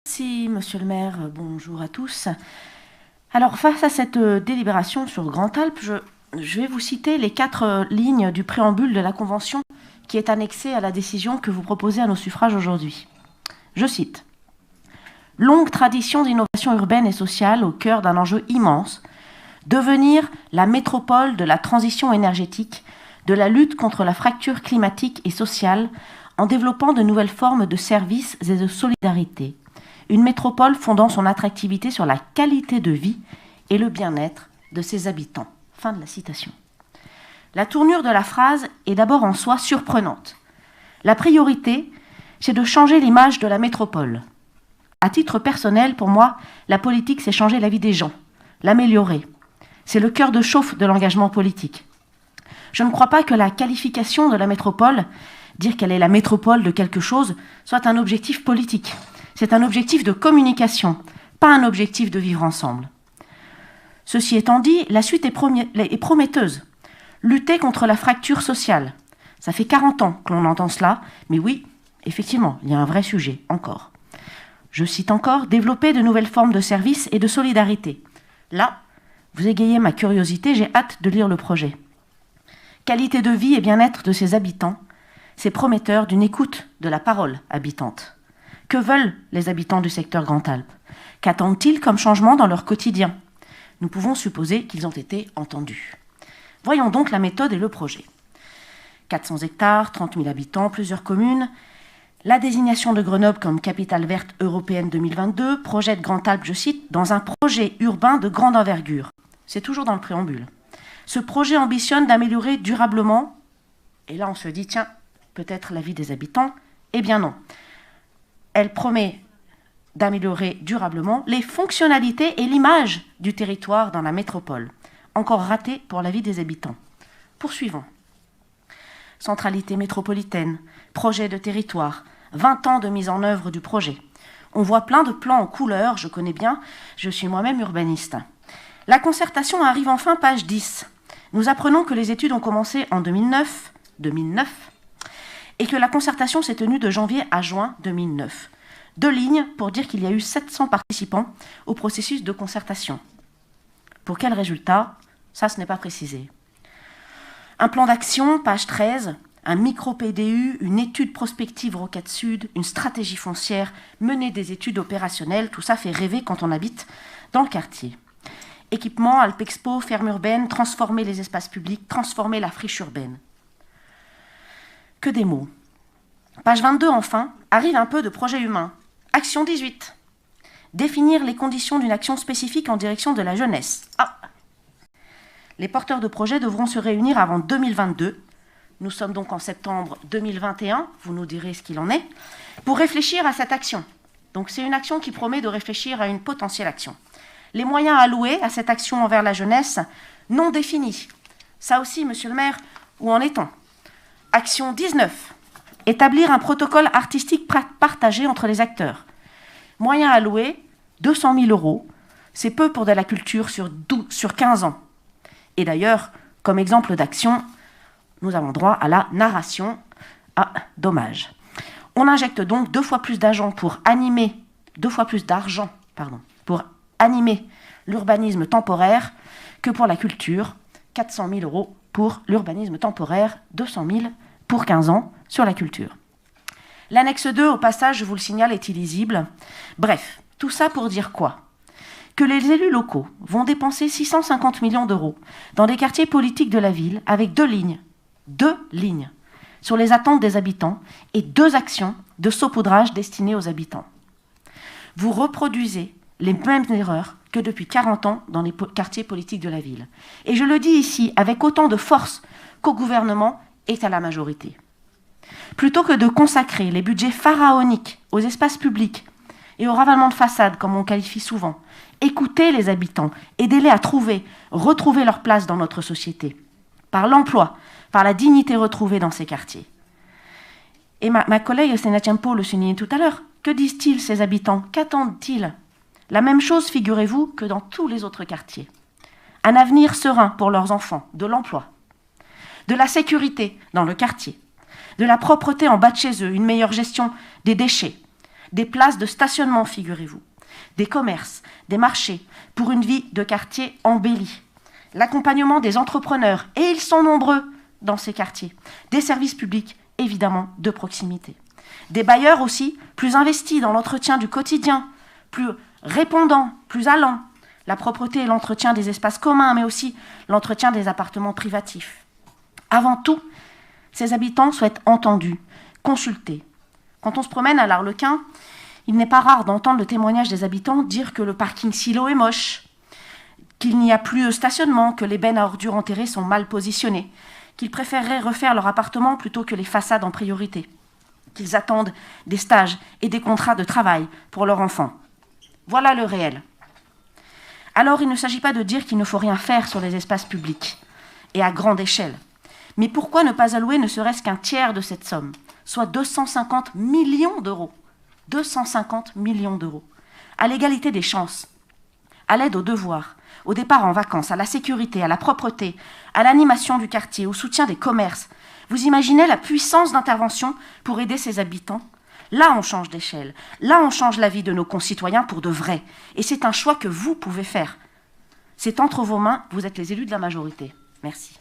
Merci, monsieur le maire. Bonjour à tous. Alors, face à cette délibération sur Grand-Alpes, je vais vous citer les 4 lignes du préambule de la Convention qui est annexée à la décision que vous proposez à nos suffrages aujourd'hui. Je cite. « Longue tradition d'innovation urbaine et sociale au cœur d'un enjeu immense, devenir la métropole de la transition énergétique, de la lutte contre la fracture climatique et sociale, en développant de nouvelles formes de services et de solidarité. Une métropole fondant son attractivité sur la qualité de vie et le bien-être de ses habitants. » Fin de la citation. La tournure de la phrase est d'abord en soi surprenante. La priorité, c'est de changer l'image de la métropole. À titre personnel, pour moi, la politique, c'est changer la vie des gens, l'améliorer. C'est le cœur de chauffe de l'engagement politique. Je ne crois pas que la qualification de la métropole, dire qu'elle est la métropole de quelque chose, soit un objectif politique. C'est un objectif de communication, pas un objectif de vivre ensemble. Ceci étant dit, la suite est prometteuse. Lutter contre la fracture sociale. Ça fait 40 ans que l'on entend cela, mais oui, effectivement, il y a un vrai sujet, encore. Je cite encore, développer de nouvelles formes de services et de solidarité. Là, vous égayez ma curiosité, j'ai hâte de lire le projet. Qualité de vie et bien-être de ses habitants, c'est prometteur d'une écoute de la parole habitante. Que veulent les habitants du secteur Grand-Alpes? Qu'attendent-ils comme changement dans leur quotidien? Nous pouvons supposer qu'ils ont été entendus. Voyons donc la méthode et le projet. 400 hectares, 30 000 habitants, plusieurs communes. La désignation de Grenoble comme capitale verte européenne 2022 projette Grand-Alpes, je cite, dans un projet urbain de grande envergure. C'est toujours dans le préambule. Ce projet ambitionne d'améliorer durablement, et là on se dit, tiens, peut-être la vie des habitants. Eh bien non. Elle promet d'améliorer durablement les fonctionnalités et l'image du territoire dans la métropole. Encore raté pour la vie des habitants. Poursuivons. Centralité métropolitaine, projet de territoire, 20 ans de mise en œuvre du projet. On voit plein de plans en couleur, je connais bien, je suis moi-même urbaniste. La concertation arrive enfin, page 10. Nous apprenons que les études ont commencé en 2009, et que la concertation s'est tenue de janvier à juin 2009. 2 lignes pour dire qu'il y a eu 700 participants au processus de concertation. Pour quel résultat? Ça, ce n'est pas précisé. Un plan d'action, page 13, un micro-PDU, une étude prospective Rocade Sud, une stratégie foncière, mener des études opérationnelles, tout ça fait rêver quand on habite dans le quartier. Équipement, Alpexpo, ferme urbaine, transformer les espaces publics, transformer la friche urbaine. Que des mots. Page 22, enfin, arrive un peu de projet humain. Action 18. Définir les conditions d'une action spécifique en direction de la jeunesse. Ah. Les porteurs de projet devront se réunir avant 2022. Nous sommes donc en septembre 2021, vous nous direz ce qu'il en est, pour réfléchir à cette action. Donc c'est une action qui promet de réfléchir à une potentielle action. Les moyens alloués à cette action envers la jeunesse non définis. Ça aussi, monsieur le maire, où en est-on? Action 19. Établir un protocole artistique partagé entre les acteurs. Moyens alloués, 200 000 €. C'est peu pour de la culture sur 15 ans. Et d'ailleurs, comme exemple d'action, nous avons droit à la narration. Ah, dommage. On injecte donc 2 fois plus d'argent pour animer l'urbanisme temporaire que pour la culture. 400 000 € pour l'urbanisme temporaire, 200 000 pour 15 ans sur la culture. L'annexe 2, au passage, je vous le signale, est illisible. Bref, tout ça pour dire quoi? Que les élus locaux vont dépenser 650 millions d'euros dans des quartiers politiques de la ville avec 2 lignes sur les attentes des habitants et 2 actions de saupoudrage destinées aux habitants. Vous reproduisez les mêmes erreurs que depuis 40 ans dans les quartiers politiques de la ville. Et je le dis ici avec autant de force qu'au gouvernement et à la majorité. Plutôt que de consacrer les budgets pharaoniques aux espaces publics et au ravalement de façade, comme on qualifie souvent, écoutez les habitants, aidez-les à retrouver leur place dans notre société, par l'emploi, par la dignité retrouvée dans ces quartiers. Et ma collègue Stena Ciampo le soulignait tout à l'heure. Que disent-ils, ces habitants? Qu'attendent-ils? La même chose, figurez-vous, que dans tous les autres quartiers. Un avenir serein pour leurs enfants, de l'emploi, de la sécurité dans le quartier, de la propreté en bas de chez eux, une meilleure gestion des déchets, des places de stationnement, figurez-vous, des commerces, des marchés, pour une vie de quartier embellie, l'accompagnement des entrepreneurs, et ils sont nombreux dans ces quartiers, des services publics, évidemment, de proximité. Des bailleurs aussi, plus investis dans l'entretien du quotidien, plus répondants, plus allants, la propreté et l'entretien des espaces communs, mais aussi l'entretien des appartements privatifs. Avant tout, ces habitants souhaitent entendus, consultés. Quand on se promène à l'Arlequin, il n'est pas rare d'entendre le témoignage des habitants dire que le parking silo est moche, qu'il n'y a plus de stationnement, que les bennes à ordures enterrées sont mal positionnées, qu'ils préféreraient refaire leur appartement plutôt que les façades en priorité, qu'ils attendent des stages et des contrats de travail pour leurs enfants. Voilà le réel. Alors il ne s'agit pas de dire qu'il ne faut rien faire sur les espaces publics et à grande échelle. Mais pourquoi ne pas allouer ne serait-ce qu'un tiers de cette somme, soit 250 millions d'euros, 250 millions d'euros, à l'égalité des chances, à l'aide aux devoirs, au départ en vacances, à la sécurité, à la propreté, à l'animation du quartier, au soutien des commerces. Vous imaginez la puissance d'intervention pour aider ces habitants? Là, on change d'échelle. Là, on change la vie de nos concitoyens pour de vrai. Et c'est un choix que vous pouvez faire. C'est entre vos mains, vous êtes les élus de la majorité. Merci.